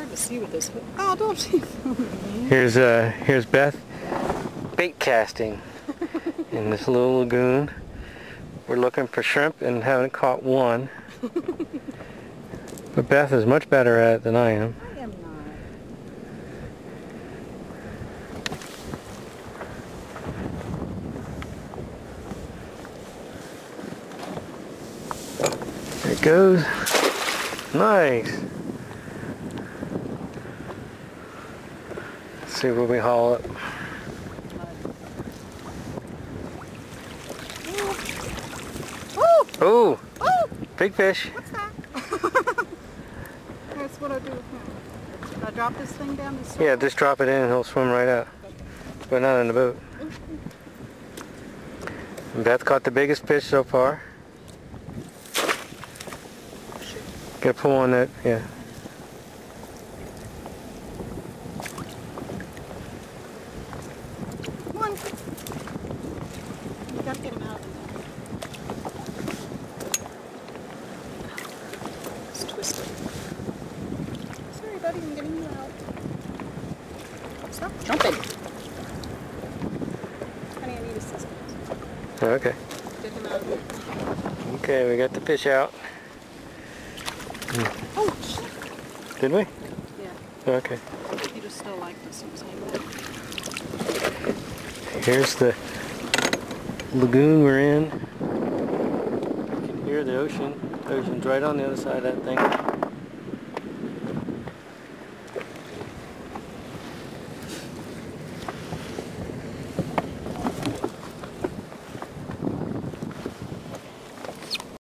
hard to see with this hook. Oh, don't see. Here's Beth bait casting in this little lagoon. We're looking for shrimp and haven't caught one. But Beth is much better at it than I am. I am not. There it goes. Nice. Let's see where we haul it. Oh! Big fish. What's that? That's what I do with him. Should I drop this thing down the street? Yeah, just drop it in and he'll swim right out. But not in the boat. And Beth caught the biggest fish so far. Gotta pull on that, yeah. Come on. You gotta get him out. It's twisted. Sorry, buddy, I'm getting you out. Stop jumping. Honey, I need assistance. Okay. Get him out. Okay, we got the fish out. Oh, shit. Did we? Yeah. Okay. He just still liked us. He was hanging out. Here's the lagoon we're in. You can hear the ocean. The ocean's right on the other side of that thing.